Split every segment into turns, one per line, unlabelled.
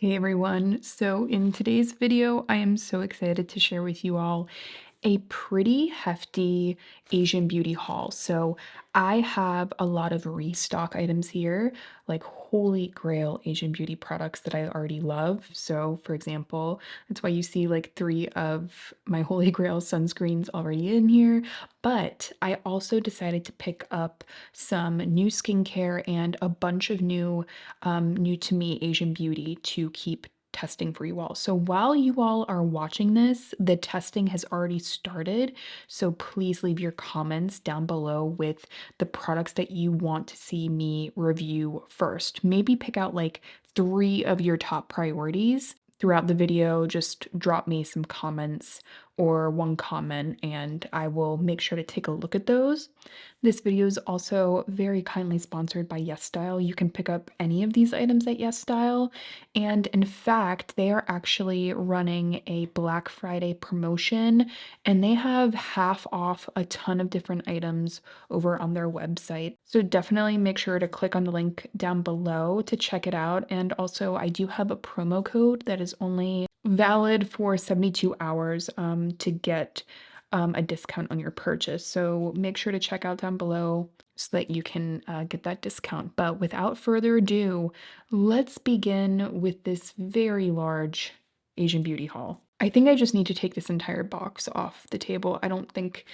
Hey everyone, so in today's video, I am so excited to share with you all a pretty hefty Asian beauty haul. So I have a lot of restock items here, like holy grail Asian beauty products that I already love. So for example, that's why you see like 3 of my holy grail sunscreens already in here. But I also decided to pick up some new skincare and a bunch of new to me Asian beauty to keep testing for you all. So while you all are watching this, the testing has already started. So please leave your comments down below with the products that you want to see me review first. Maybe pick out like 3 of your top priorities throughout the video. Just drop me some comments or one comment and I will make sure to take a look at those. This video is also very kindly sponsored by YesStyle. You can pick up any of these items at YesStyle. And in fact, they are actually running a Black Friday promotion and they have half off a ton of different items over on their website. So definitely make sure to click on the link down below to check it out. And also, I do have a promo code that is only valid for 72 hours to get a discount on your purchase. So make sure to check out down below so that you can get that discount. But without further ado, let's begin with this very large Asian beauty haul. I think I just need to take this entire box off the table. I don't think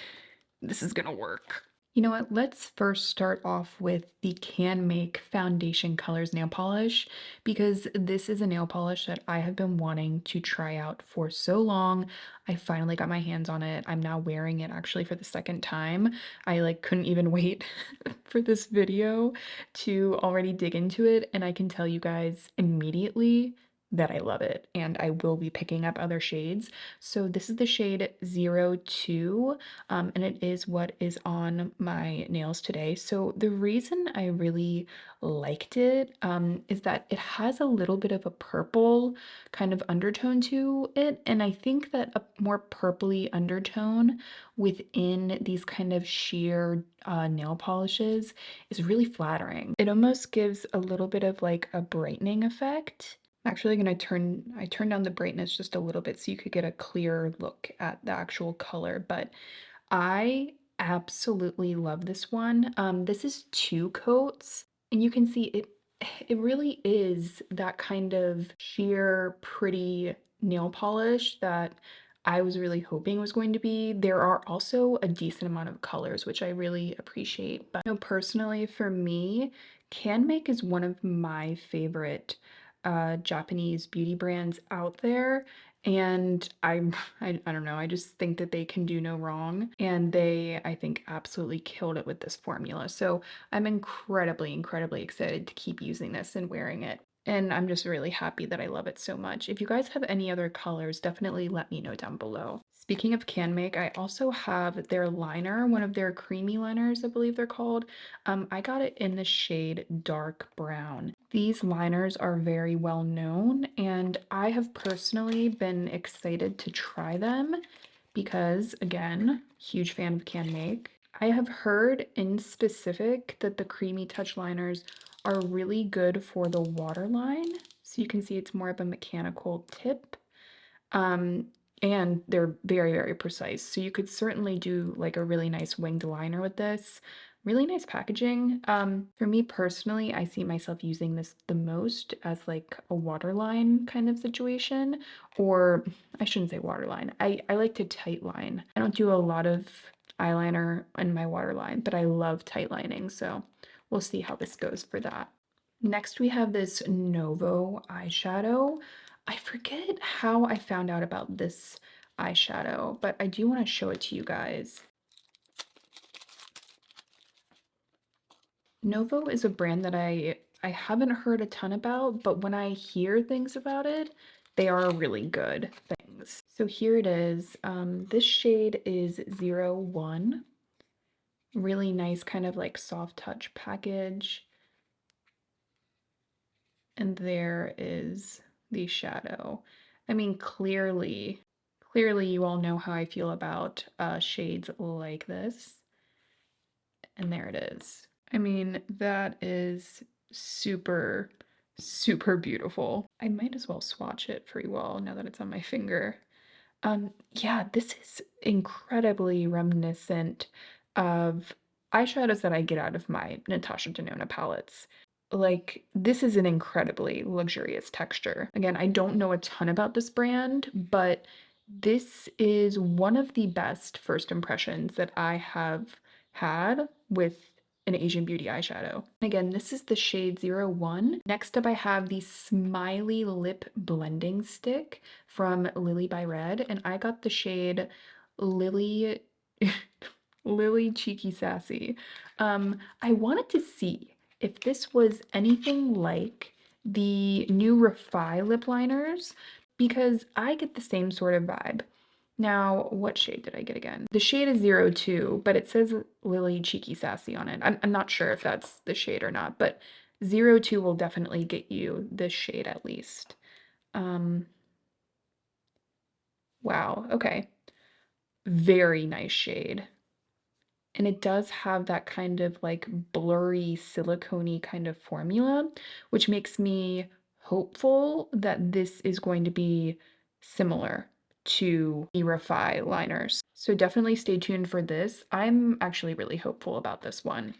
this is gonna work. You know what? Let's first start off with the Canmake Foundation Colors nail polish because this is a nail polish that I have been wanting to try out for so long. I finally got my hands on it. I'm now wearing it actually for the second time. I like couldn't even wait for this video to already dig into it, and I can tell you guys immediately that I love it and I will be picking up other shades. So this is the shade 02 and it is what is on my nails today. So the reason I really liked it is that it has a little bit of a purple kind of undertone to it, and I think that a more purpley undertone within these kind of sheer nail polishes is really flattering. It almost gives a little bit of like a brightening effect. I'm actually gonna turn down the brightness just a little bit so you could get a clearer look at the actual color, but I absolutely love this one. This is 2 coats, and you can see it really is that kind of sheer, pretty nail polish that I was really hoping was going to be. There are also a decent amount of colors, which I really appreciate. But personally, for me, Canmake is one of my favorite Japanese beauty brands out there. And I don't know, I just think that they can do no wrong. And they, I think, absolutely killed it with this formula. So I'm incredibly excited to keep using this and wearing it. And I'm just really happy that I love it so much. If you guys have any other colors, definitely let me know down below. Speaking of Canmake, I also have their liner, one of their creamy liners, I believe they're called. I got it in the shade dark brown. These liners are very well known, and I have personally been excited to try them because, again, huge fan of Canmake. I have heard in specific that the Creamy Touch liners are really good for the waterline. So you can see it's more of a mechanical tip. Um, and they're very precise. So you could certainly do like a really nice winged liner with this. Really nice packaging. For me personally, I see myself using this the most as like a waterline kind of situation, or I shouldn't say waterline. I like to tight line. I don't do a lot of eyeliner in my waterline, but I love tight lining, so we'll see how this goes for that. Next, we have this Novo eyeshadow. I forget how I found out about this eyeshadow, but I do want to show it to you guys. Novo is a brand that I haven't heard a ton about, but when I hear things about it, they are really good things. So here it is. This shade is 01. Really nice kind of like soft touch package. And there is the shadow. I mean, clearly you all know how I feel about shades like this. And there it is. I mean, that is super Super beautiful. I might as well swatch it for you all now that it's on my finger. Yeah, this is incredibly reminiscent of eyeshadows that I get out of my Natasha Denona palettes. Like, this is an incredibly luxurious texture. Again, I don't know a ton about this brand, but this is one of the best first impressions that I have had with an Asian beauty eyeshadow. Again, this is the shade 01. Next up, I have the Smiley Lip Blending Stick from Lily by Red, and I got the shade Lily Lily Cheeky Sassy. I wanted to see if this was anything like the new Refi lip liners because I get the same sort of vibe. Now, what shade did I get again? The shade is 02, but it says Lily Cheeky Sassy on it. I'm not sure if that's the shade or not, but 02 will definitely get you this shade at least. Wow, okay. Very nice shade. And it does have that kind of like blurry silicone kind of formula, which makes me hopeful that this is going to be similar to the Refi liners. So definitely stay tuned for this. I'm actually really hopeful about this one.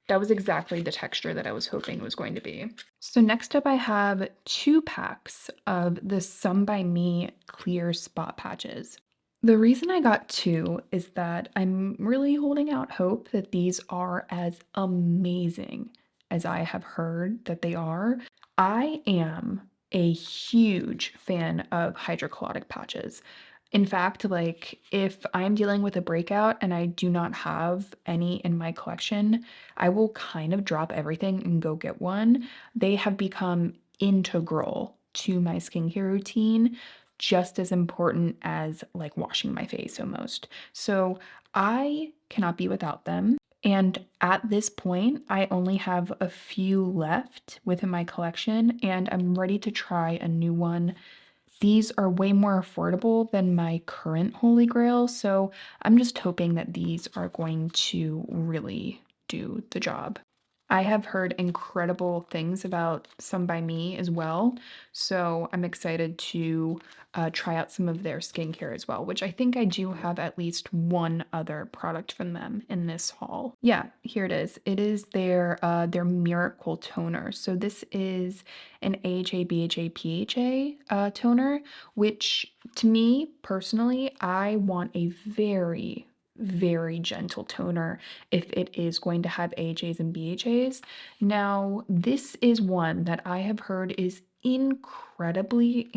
That was exactly the texture that I was hoping it was going to be. So next up I have 2 packs of the Some by Me clear spot patches. The reason I got 2 is that I'm really holding out hope that these are as amazing as I have heard that they are. I am a huge fan of hydrocollotic patches. In fact, like if I'm dealing with a breakout and I do not have any in my collection, I will kind of drop everything and go get one. They have become integral to my skincare routine, just as important as like washing my face almost. So I cannot be without them. And at this point, I only have a few left within my collection, and I'm ready to try a new one. These are way more affordable than my current Holy Grail, so I'm just hoping that these are going to really do the job. I have heard incredible things about Some by Me as well, so I'm excited to try out some of their skincare as well, which I think I do have at least one other product from them in this haul. Yeah, here it is. It is their Miracle Toner. So this is an AHA, BHA, PHA toner, which to me personally, I want a very gentle toner if it is going to have AHAs and BHAs. Now, this is one that I have heard is incredibly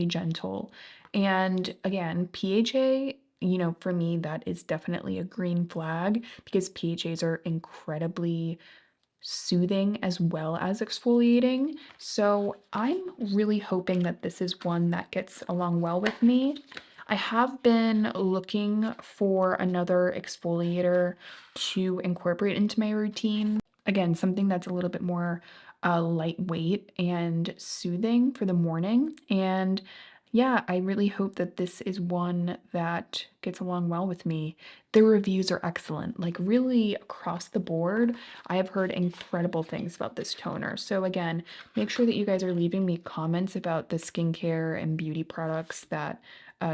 gentle. And again, PHA, you know, for me, that is definitely a green flag because PHAs are incredibly soothing as well as exfoliating. So I'm really hoping that this is one that gets along well with me. I have been looking for another exfoliator to incorporate into my routine. Again, something that's a little bit more lightweight and soothing for the morning. And yeah, I really hope that this is one that gets along well with me. The reviews are excellent, like really across the board. I have heard incredible things about this toner. So again, make sure that you guys are leaving me comments about the skincare and beauty products that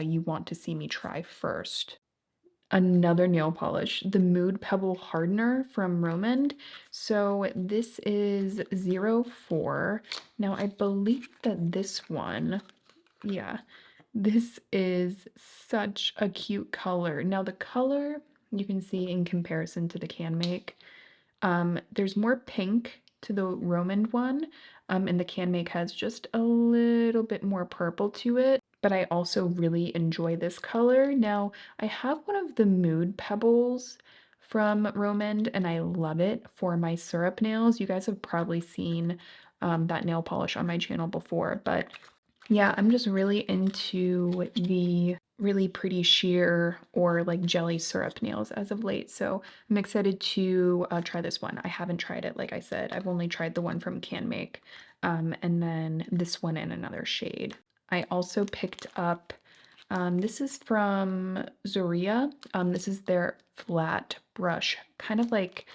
you want to see me try first. Another nail polish, the Mood Pebble Hardener from Romand. So this is 04. Now I believe that this one, yeah, this is such a cute color. Now the color you can see in comparison to the Canmake, there's more pink to the Romand one, and the Canmake has just a little bit more purple to it, but I also really enjoy this color. Now, I have one of the Mood Pebbles from Romand, and I love it for my syrup nails. You guys have probably seen that nail polish on my channel before, but yeah, I'm just really into the really pretty sheer or like jelly syrup nails as of late. So I'm excited to try this one. I haven't tried it, like I said. I've only tried the one from Canmake, and then this one in another shade. I also picked up, this is from Zoria. This is their flat brush, kind of like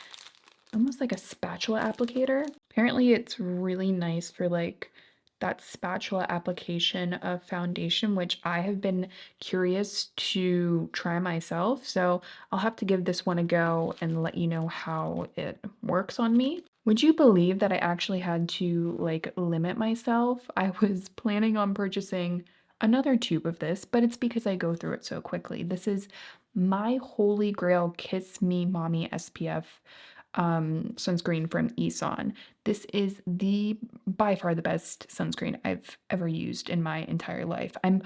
almost like a spatula applicator. Apparently it's really nice for like that spatula application of foundation, which I have been curious to try myself. So I'll have to give this one a go and let you know how it works on me. Would you believe that I actually had to like limit myself? I was planning on purchasing another tube of this, but it's because I go through it so quickly. This is my holy grail Kiss Me Mommy SPF sunscreen from Eson. This is the by far the best sunscreen I've ever used in my entire life. I'm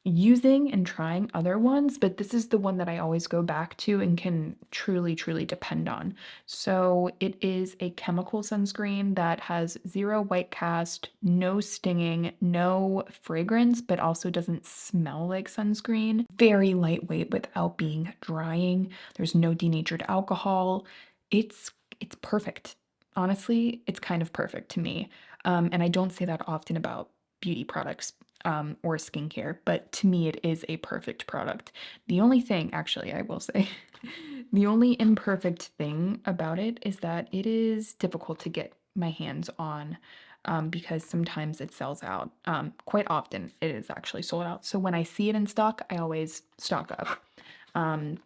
using and trying other ones, but this is the one that I always go back to and can truly, truly depend on. So it is a chemical sunscreen that has zero white cast, no stinging, no fragrance, but also doesn't smell like sunscreen. Very lightweight without being drying. There's no denatured alcohol. It's it's perfect. Honestly, it's kind of perfect to me. And I don't say that often about beauty products or skincare, but to me, it is a perfect product. The only thing, actually, I will say, the only imperfect thing about it is that it is difficult to get my hands on because sometimes it sells out. Quite often, it is actually sold out. So when I see it in stock, I always stock up.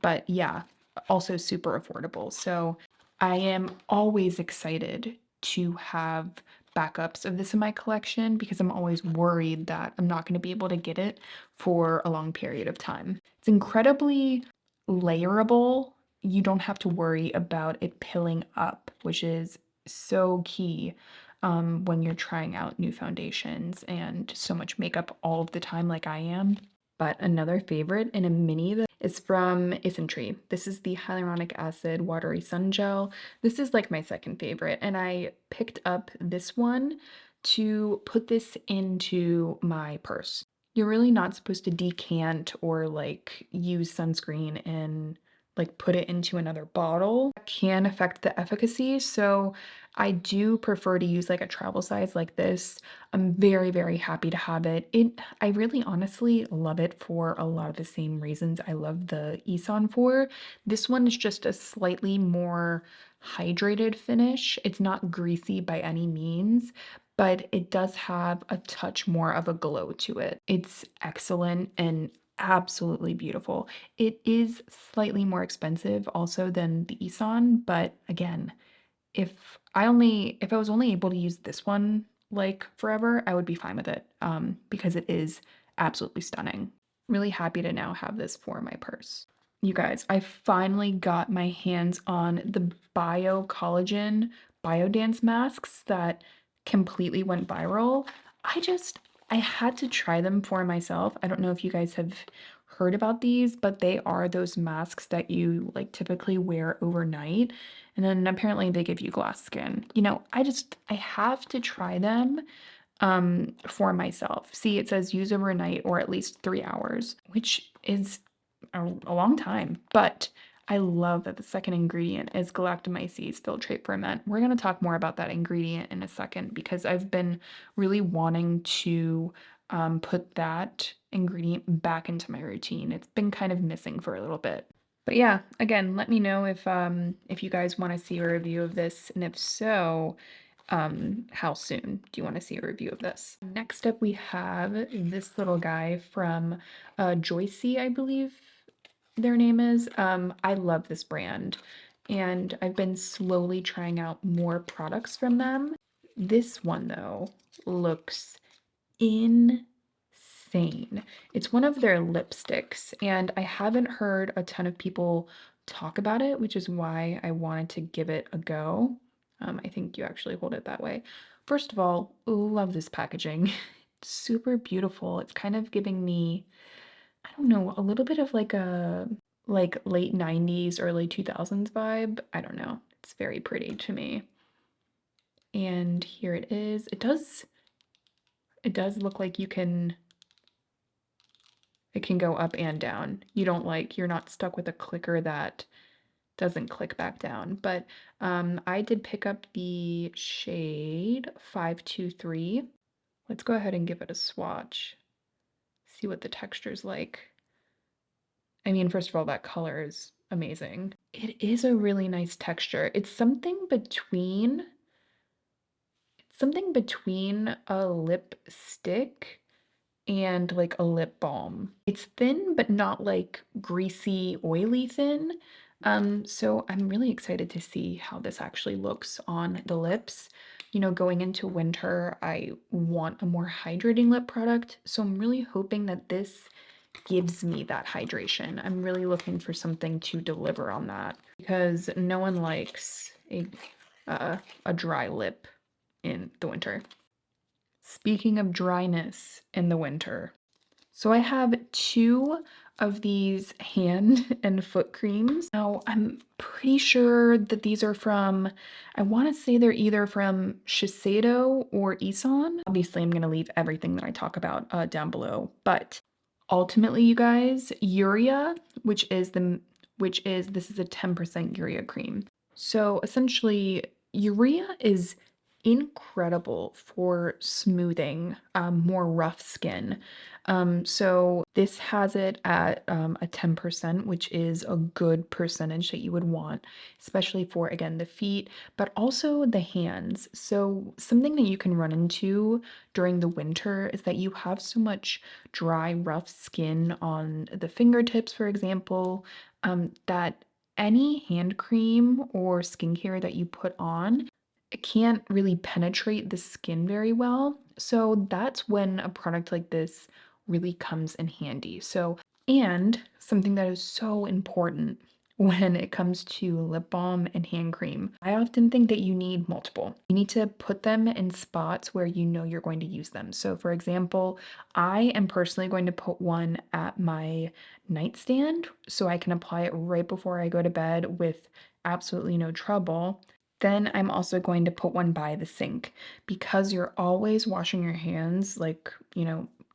But yeah, also super affordable. So I am always excited to have backups of this in my collection because I'm always worried that I'm not going to be able to get it for a long period of time. It's incredibly layerable. You don't have to worry about it pilling up, which is so key when you're trying out new foundations and so much makeup all of the time, like I am. But another favorite in a mini that is from Isntree. This is the hyaluronic acid watery sun gel. This is like my second favorite, and I picked up this one to put this into my purse. You're really not supposed to decant or like use sunscreen and like put it into another bottle. That can affect the efficacy, so I do prefer to use like a travel size like this. I'm very, very happy to have it. I really honestly love it for a lot of the same reasons I love the Eson for. This one is just a slightly more hydrated finish. It's not greasy by any means, but it does have a touch more of a glow to it. It's excellent and absolutely beautiful. It is slightly more expensive also than the Eson, but again, if I was only able to use this one like forever, I would be fine with it because it is absolutely stunning. Really happy to now have this for my purse. You guys, I finally got my hands on the Bio Collagen Biodance masks that completely went viral. I had to try them for myself. I don't know if you guys have heard about these, but they are those masks that you like typically wear overnight. And then apparently they give you glass skin. You know, I have to try them for myself. See, it says use overnight or at least 3 hours, which is a long time. But I love that the second ingredient is galactomyces filtrate ferment. We're going to talk more about that ingredient in a second because I've been really wanting to put that ingredient back into my routine. It's been kind of missing for a little bit. But yeah, again, let me know if you guys want to see a review of this, and if so, how soon do you want to see a review of this? Next up, we have this little guy from Joocyee, I believe their name is. I love this brand, and I've been slowly trying out more products from them. This one, though, looks insane. It's one of their lipsticks, and I haven't heard a ton of people talk about it, which is why I wanted to give it a go. I think you actually hold it that way. First of all, love this packaging. It's super beautiful. It's kind of giving me, I don't know, a little bit of like a like late 90s, early 2000s vibe. I don't know. It's very pretty to me. And here it is. It does look like it can go up and down. You're not stuck with a clicker that doesn't click back down. But I did pick up the shade 523. Let's go ahead and give it a swatch. See what the texture's like. I mean, first of all, that color is amazing. It is a really nice texture. It's something between a lipstick and like a lip balm. It's thin, but not like greasy, oily thin. So I'm really excited to see how this actually looks on the lips. You know, going into winter, I want a more hydrating lip product. So I'm really hoping that this gives me that hydration. I'm really looking for something to deliver on that because no one likes a dry lip in the winter. Speaking of dryness in the winter, so I have two of these hand and foot creams. Now, I'm pretty sure that these are from, I want to say they're either from Shiseido or Isan. Obviously, I'm going to leave everything that I talk about down below, but ultimately, you guys, urea, this is a 10% urea cream. So essentially, urea is incredible for smoothing more rough skin. So this has it at a 10%, which is a good percentage that you would want, especially for, again, the feet, but also the hands. So something that you can run into during the winter is that you have so much dry, rough skin on the fingertips, for example, that any hand cream or skincare that you put on, it can't really penetrate the skin very well. So that's when a product like this really comes in handy. So, and something that is so important when it comes to lip balm and hand cream, I often think that you need multiple. You need to put them in spots where you know you're going to use them. So, for example, I am personally going to put one at my nightstand so I can apply it right before I go to bed with absolutely no trouble. Then I'm also going to put one by the sink because you're always washing your hands, like,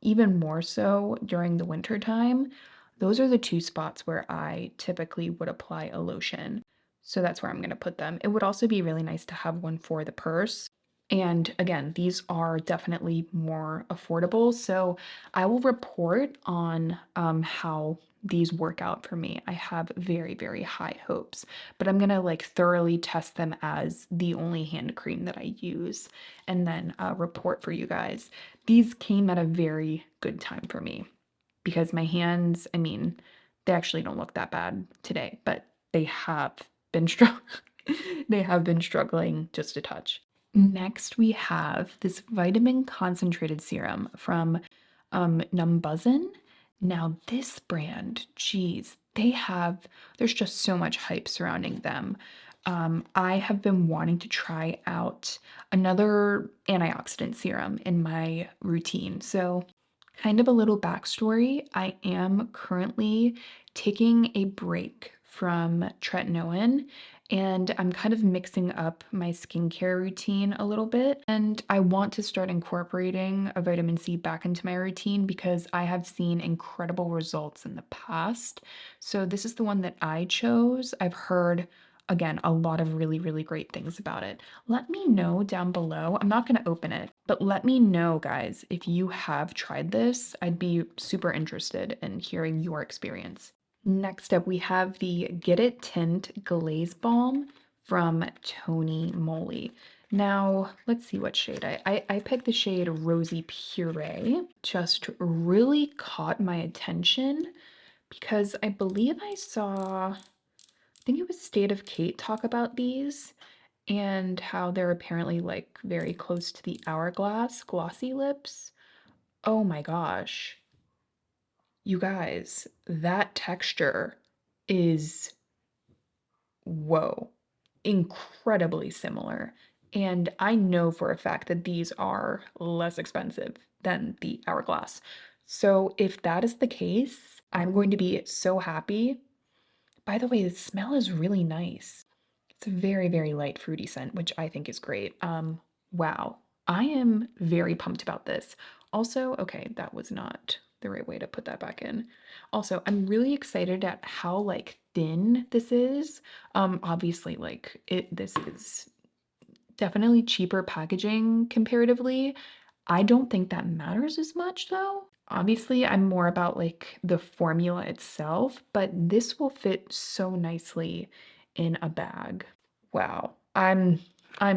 even more so during the winter time. Those are the two spots where I typically would apply a lotion. So that's where I'm going to put them. It would also be really nice to have one for the purse. And again, these are definitely more affordable. So I will report on how these work out for me. I have very, very high hopes, but I'm gonna like thoroughly test them as the only hand cream that I use and then report for you guys. These came at a very good time for me because my hands, I mean, they actually don't look that bad today, but they have been they have been struggling just a touch. Next, we have this vitamin concentrated serum from Numbuzzin. Now, this brand, geez, there's just so much hype surrounding them. I have been wanting to try out another antioxidant serum in my routine. So, kind of a little backstory, I am currently taking a break from tretinoin and I'm kind of mixing up my skincare routine a little bit. And I want to start incorporating a vitamin C back into my routine because I have seen incredible results in the past. So this is the one that I chose. I've heard, again, a lot of really, really great things about it. Let me know down below. I'm not going to open it, but let me know, guys, if you have tried this. I'd be super interested in hearing your experience. Next up, we have the Get It Tint Glaze Balm from Tony Moly. Now, let's see what shade I picked the shade Rosy Puree. Just really caught my attention because I believe I saw, I think it was State of Kate talk about these and how they're apparently like very close to the Hourglass glossy lips. Oh my gosh. You guys, that texture is, whoa, incredibly similar. And I know for a fact that these are less expensive than the Hourglass. So if that is the case, I'm going to be so happy. By the way, the smell is really nice. It's a very, very light fruity scent, which I think is great. Wow. I am very pumped about this. Also, okay, that was not the right way to put that back in. Also, I'm really excited at how like thin this is. Obviously, like this is definitely cheaper packaging comparatively. I don't think that matters as much though. Obviously, I'm more about like the formula itself, but this will fit so nicely in a bag. Wow. I'm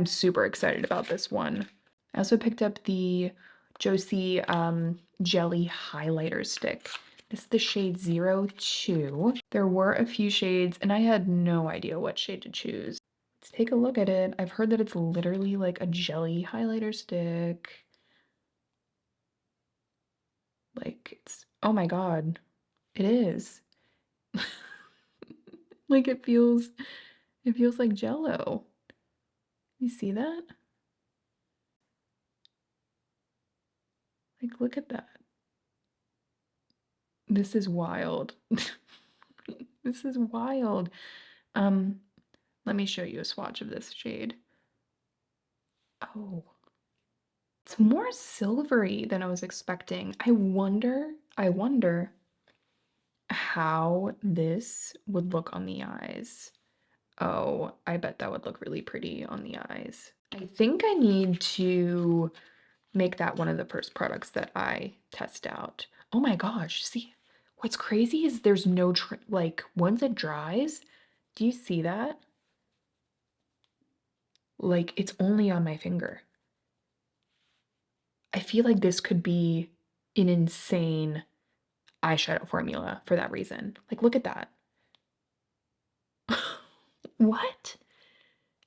super excited about this one. I also picked up the Joocyee Jelly Highlighter Stick. This is the shade 02. There were a few shades, and I had no idea what shade to choose. Let's take a look at it. I've heard that it's literally like a jelly highlighter stick. Like, it's, oh my God, it is. Like, it feels like Jello. You see that? Like, look at that. This is wild. This is wild. Um, Let me show you a swatch of this shade. Oh, it's more silvery than I was expecting. I wonder how this would look on the eyes. Oh, I bet that would look really pretty on the eyes. I think I need to make that one of the first products that I test out. Oh my gosh, see, what's crazy is there's no, like, once it dries, do you see that? Like, it's only on my finger. I feel like this could be an insane eyeshadow formula for that reason. Like, look at that. What?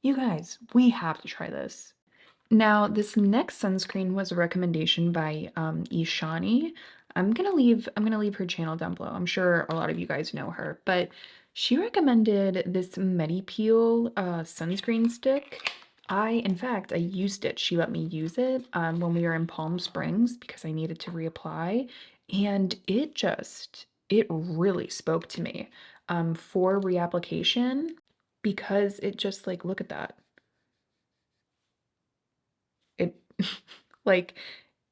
You guys, we have to try this. Now, this next sunscreen was a recommendation by Ishani. I'm gonna leave her channel down below. I'm sure a lot of you guys know her, but she recommended this Medipeel sunscreen stick. In fact, I used it. She let me use it when we were in Palm Springs because I needed to reapply, and it really spoke to me for reapplication because it just like look at that. It like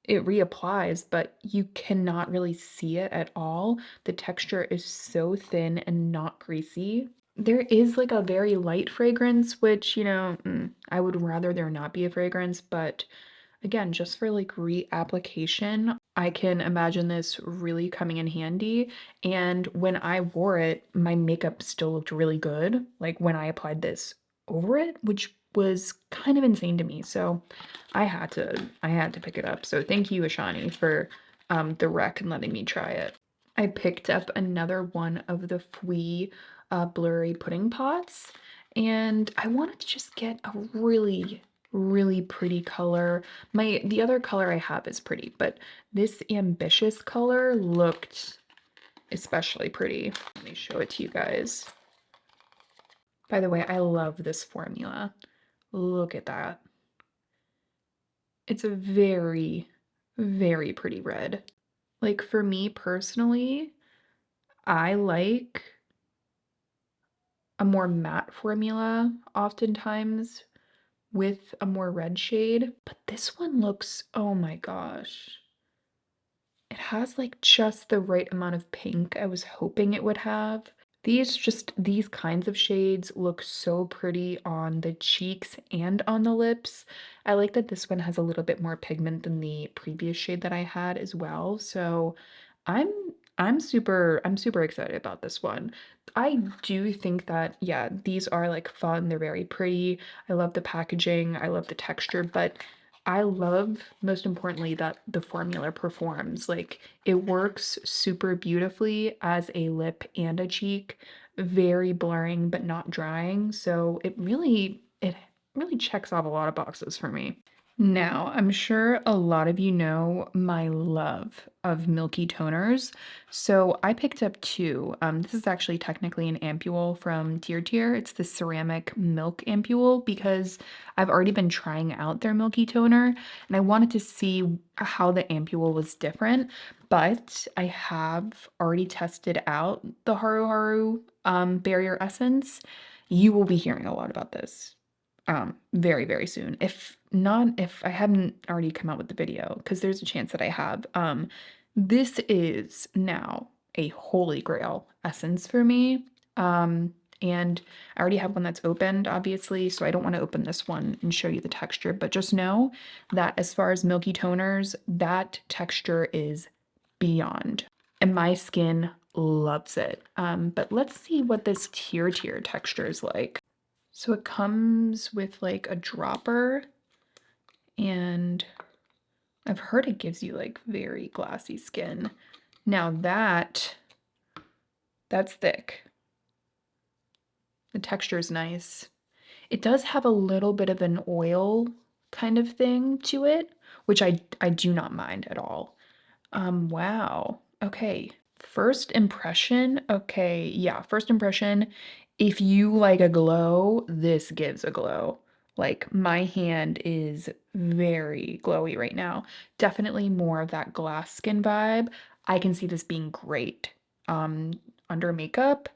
it reapplies, but you cannot really see it at all. The texture is so thin and not greasy. There is like a very light fragrance, which, I would rather there not be a fragrance, but again, just for like reapplication, I can imagine this really coming in handy. And when I wore it, my makeup still looked really good, like when I applied this over it, which was kind of insane to me. So I had to pick it up. So thank you, Ashani, for the rec and letting me try it. I picked up another one of the Fui blurry pudding pots, and I wanted to just get a really, really pretty color. The other color I have is pretty, but this ambitious color looked especially pretty. Let me show it to you guys. By the way, I love this formula. Look at that. It's a very, very pretty red. Like for me personally, I like a more matte formula oftentimes with a more red shade, but this one looks, oh my gosh. It has like just the right amount of pink I was hoping it would have. These kinds of shades look so pretty on the cheeks and on the lips. I like that this one has a little bit more pigment than the previous shade that I had as well. So I'm I'm super excited about this one. I do think that, yeah, these are like fun. They're very pretty. I love the packaging. I love the texture, but I love most importantly that the formula performs. Like it works super beautifully as a lip and a cheek, very blurring but not drying. So it really checks off a lot of boxes for me. Now, I'm sure a lot of you know my love of Milky toners, so I picked up two. This is actually technically an ampule from Tier Tier. It's the ceramic milk ampule because I've already been trying out their Milky toner and I wanted to see how the ampule was different, but I have already tested out the Haruharu Barrier Essence. You will be hearing a lot about this very, very soon. If I haven't already come out with the video, because there's a chance that I have. This is now a holy grail essence for me. And I already have one that's opened, obviously, so I don't want to open this one and show you the texture, but just know that as far as Milky toners, that texture is beyond. And my skin loves it. But let's see what this tier texture is like. So it comes with like a dropper, and I've heard it gives you like very glassy skin. Now that's thick. The texture is nice. It does have a little bit of an oil kind of thing to it, which I do not mind at all. Wow. Okay. First impression. Okay, yeah, first impression. If you like a glow, this gives a glow. Like my hand is very glowy right now. Definitely more of that glass skin vibe. I can see this being great. Under makeup.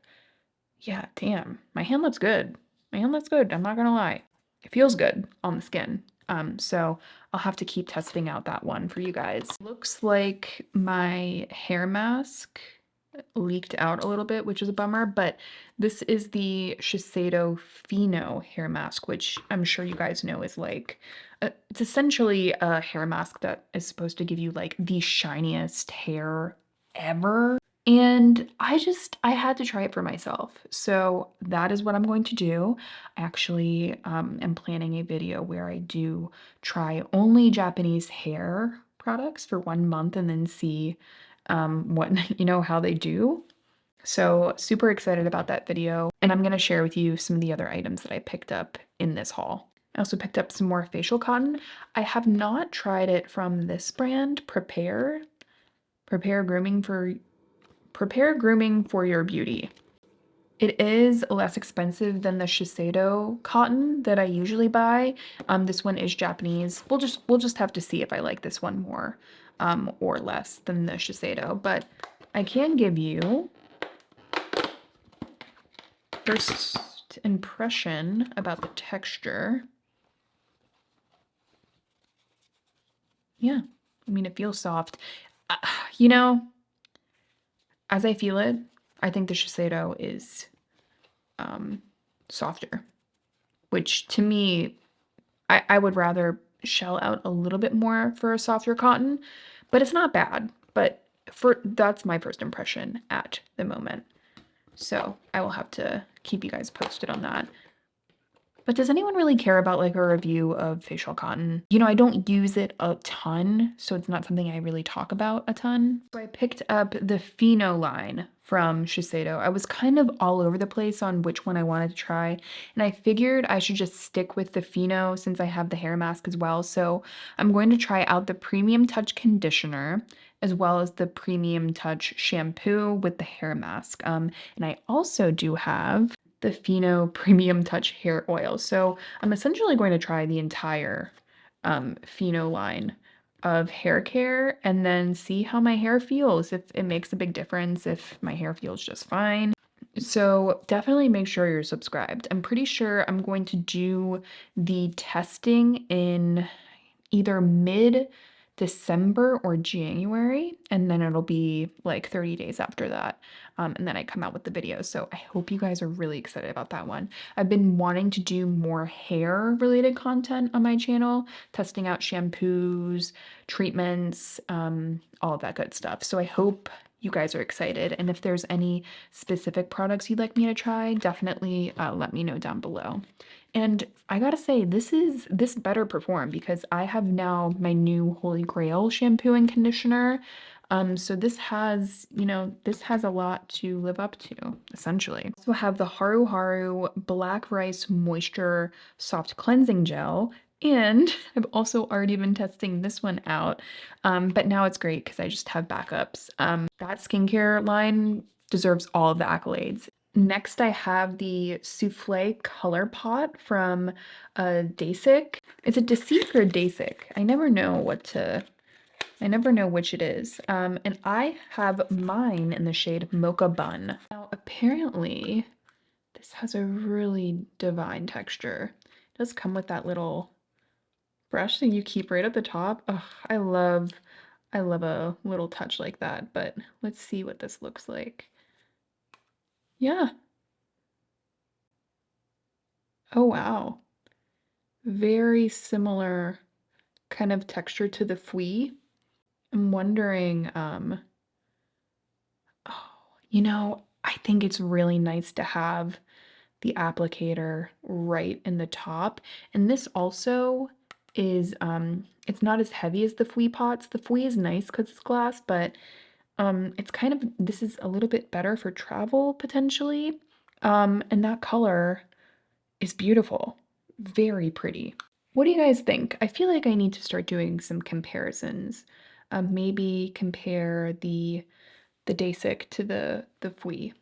Yeah, damn. My hand looks good. My hand looks good. I'm not gonna lie. It feels good on the skin. So I'll have to keep testing out that one for you guys. Looks like my hair mask leaked out a little bit, which is a bummer, but this is the Shiseido Pheno hair mask, which I'm sure you guys know is like, it's essentially a hair mask that is supposed to give you like the shiniest hair ever. And I had to try it for myself. So that is what I'm going to do. I actually am planning a video where I do try only Japanese hair products for 1 month and then see what, how they do. So super excited about that video. And I'm going to share with you some of the other items that I picked up in this haul. I also picked up some more facial cotton. I have not tried it from this brand, Prepare grooming for your beauty. It is less expensive than the Shiseido cotton that I usually buy. This one is Japanese. We'll just have to see if I like this one more or less than the Shiseido. But I can give you first impression about the texture. Yeah, I mean, it feels soft. You know, as I feel it, I think the Shiseido is softer, which to me, I would rather shell out a little bit more for a softer cotton, but it's not bad. But that's my first impression at the moment. So I will have to keep you guys posted on that. But does anyone really care about like a review of facial cotton? I don't use it a ton, so it's not something I really talk about a ton. So I picked up the Pheno line from Shiseido. I was kind of all over the place on which one I wanted to try, and I figured I should just stick with the Pheno since I have the hair mask as well. So I'm going to try out the Premium Touch Conditioner as well as the Premium Touch Shampoo with the hair mask. And I also do have the Pheno Premium Touch Hair Oil. So I'm essentially going to try the entire Pheno line of hair care and then see how my hair feels, if it makes a big difference, if my hair feels just fine. So definitely make sure you're subscribed. I'm pretty sure I'm going to do the testing in either mid-December or January, and then it'll be like 30 days after that. And then I come out with the video. So I hope you guys are really excited about that one. I've been wanting to do more hair related content on my channel, testing out shampoos, treatments, all of that good stuff. So I hope you guys are excited. And if there's any specific products you'd like me to try, definitely let me know down below. And I gotta say, this better perform because I have now my new Holy Grail shampoo and conditioner. So this has, this has a lot to live up to, essentially. I also have the Haruharu Black Rice Moisture Soft Cleansing Gel. And I've also already been testing this one out, but now it's great because I just have backups. That skincare line deserves all of the accolades. Next, I have the Souffle Color Pot from Dasic. Is it Dasic or Dasic? I never know which it is. And I have mine in the shade Mocha Bun. Now, apparently, this has a really divine texture. It does come with that little brush that you keep right at the top. Ugh, I love a little touch like that, but let's see what this looks like. Yeah. Oh, wow. Very similar kind of texture to the Fui. I'm wondering, oh, I think it's really nice to have the applicator right in the top. And this also is, it's not as heavy as the Fui pots. The Fui is nice because it's glass, but it's kind of, this is a little bit better for travel potentially. And that color is beautiful. Very pretty. What do you guys think? I feel like I need to start doing some comparisons. Maybe compare the Dasic to the Fui.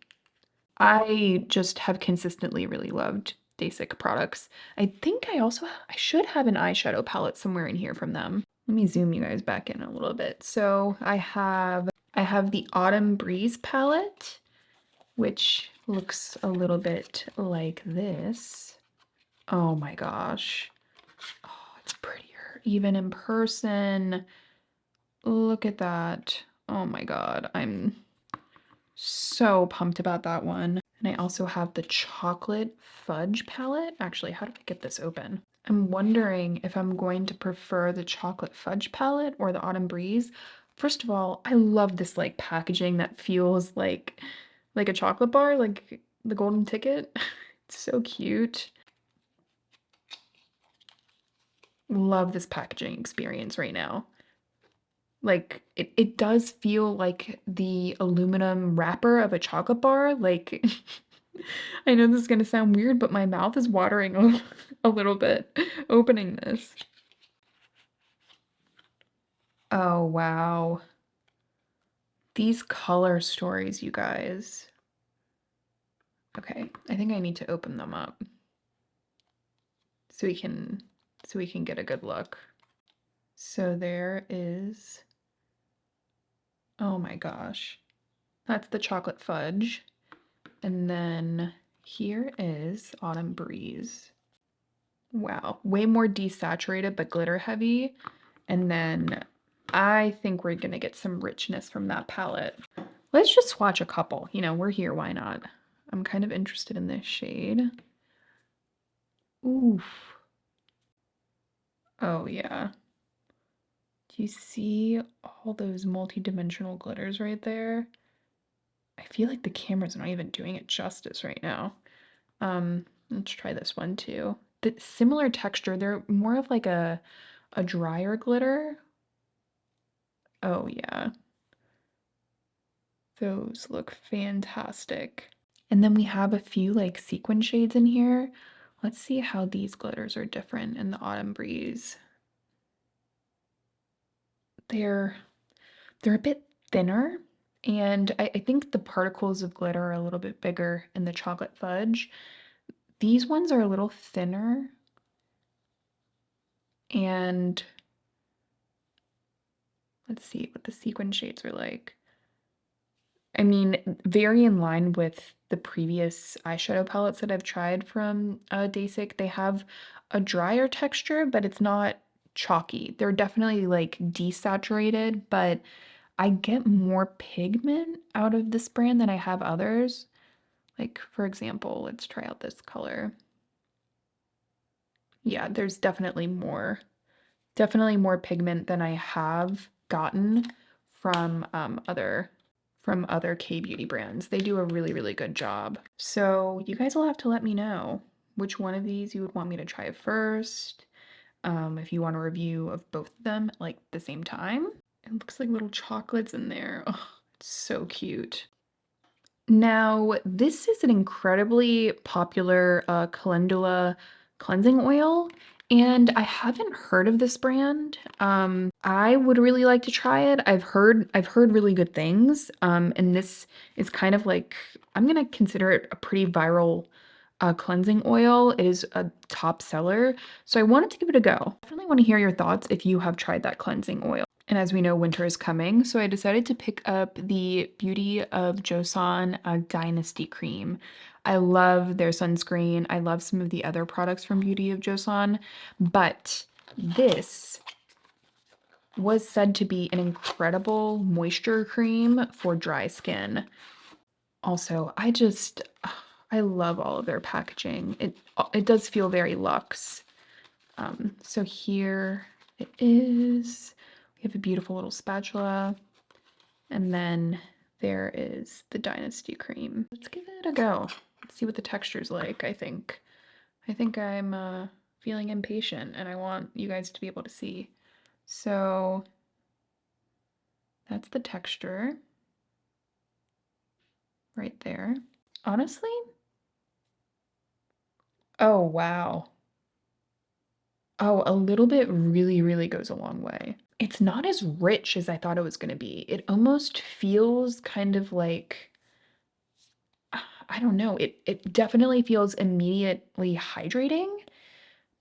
I just have consistently really loved Dasic products. I think I should have an eyeshadow palette somewhere in here from them. Let me zoom you guys back in a little bit. So I have the Autumn Breeze palette, which looks a little bit like this. Oh my gosh. Oh, it's prettier even in person. Look at that. Oh my god. I'm so pumped about that one. And I also have the chocolate fudge palette. Actually, how do I get this open? I'm wondering if I'm going to prefer the chocolate fudge palette or the Autumn Breeze. First of all, I love this like packaging that feels like a chocolate bar, like the golden ticket. It's so cute. Love this packaging experience right now. Like it does feel like the aluminum wrapper of a chocolate bar. Like I know this is gonna sound weird, but my mouth is watering a little bit opening this. Oh wow. These color stories, you guys. Okay, I think I need to open them up so we can get a good look. So there is, oh my gosh. That's the chocolate fudge. And then here is Autumn Breeze. Wow, way more desaturated but glitter heavy. And then I think we're gonna get some richness from that palette. Let's just swatch a couple. We're here, why not? I'm kind of interested in this shade. Oof. Oh yeah. Do you see all those multi-dimensional glitters right there? I feel like the camera's not even doing it justice right now. Let's try this one too. The similar texture, they're more of like a drier glitter. Oh yeah. Those look fantastic. And then we have a few like sequin shades in here. Let's see how these glitters are different in the Autumn Breeze. They're a bit thinner, and I think the particles of glitter are a little bit bigger in the chocolate fudge. These ones are a little thinner, and let's see what the sequin shades are like. I mean, very in line with the previous eyeshadow palettes that I've tried from Dasic. They have a drier texture, but it's not chalky. They're definitely like desaturated, but I get more pigment out of this brand than I have others. Like, for example, let's try out this color. Yeah, there's definitely more pigment than I have gotten from other K-beauty brands. They do a really, really good job. So you guys will have to let me know which one of these you would want me to try first. If you want a review of both of them like the same time. It looks like little chocolates in there. Oh, it's so cute. Now, this is an incredibly popular calendula cleansing oil, and I haven't heard of this brand. I would really like to try it. I've heard really good things. And this is kind of like, I'm gonna consider it a pretty viral cleansing oil. It is a top seller, so I wanted to give it a go. Definitely want to hear your thoughts if you have tried that cleansing oil. And as we know, winter is coming, so I decided to pick up the Beauty of Joseon Dynasty Cream. I love their sunscreen. I love some of the other products from Beauty of Joseon, but this was said to be an incredible moisture cream for dry skin. Also, I love all of their packaging. It does feel very luxe. So here it is. We have a beautiful little spatula. And then there is the Dynasty cream. Let's give it a go. Let's see what the texture's like, I think. I think I'm feeling impatient and I want you guys to be able to see. So that's the texture right there. Honestly, oh wow. Oh, a little bit really, really goes a long way. It's not as rich as I thought it was going to be. It almost feels kind of like, I don't know, it definitely feels immediately hydrating,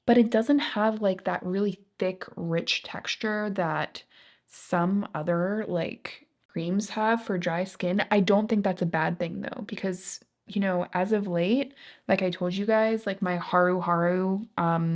but it doesn't have like that really thick, rich texture that some other like creams have for dry skin. I don't think that's a bad thing though, because as of late, like I told you guys, like my Haru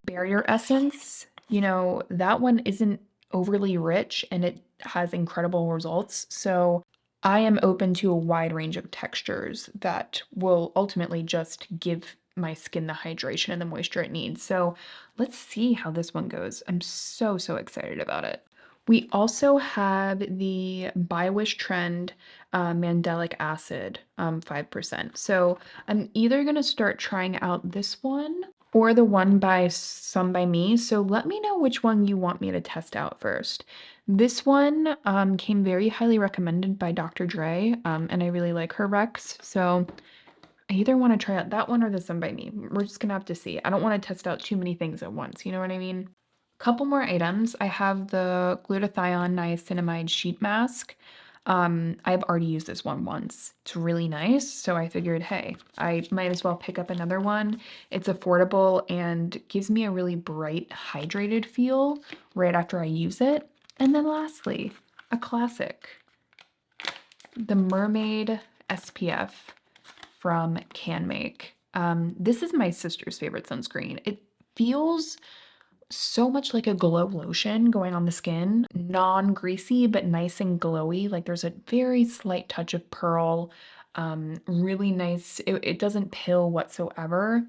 Barrier Essence, that one isn't overly rich and it has incredible results. So I am open to a wide range of textures that will ultimately just give my skin the hydration and the moisture it needs. So let's see how this one goes. I'm so, so excited about it. We also have the By Wish Trend Mandelic Acid 5%. So I'm either going to start trying out this one or the one by Some by Me. So let me know which one you want me to test out first. This one came very highly recommended by Dr. Dre, and I really like her recs. So I either want to try out that one or the Some by Me. We're just gonna have to see. I don't want to test out too many things at once, you know what I mean? Couple more items. I have the glutathione niacinamide sheet mask. I've already used this one once. It's really nice, so I figured, hey, I might as well pick up another one. It's affordable and gives me a really bright, hydrated feel right after I use it. And then lastly, a classic, the Mermaid SPF from Canmake. This is my sister's favorite sunscreen. It feels so much like a glow lotion going on the skin, non-greasy, but nice and glowy. Like there's a very slight touch of pearl, really nice. It doesn't pill whatsoever.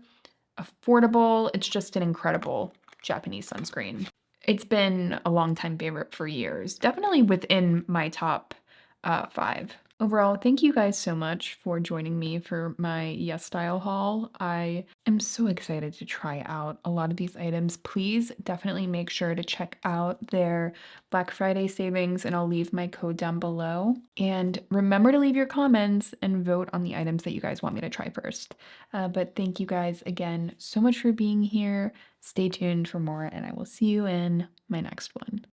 Affordable. It's just an incredible Japanese sunscreen. It's been a long time favorite for years, definitely within my top 5. Overall, thank you guys so much for joining me for my Yes Style haul. I am so excited to try out a lot of these items. Please definitely make sure to check out their Black Friday savings, and I'll leave my code down below. And remember to leave your comments and vote on the items that you guys want me to try first. But thank you guys again so much for being here. Stay tuned for more, and I will see you in my next one.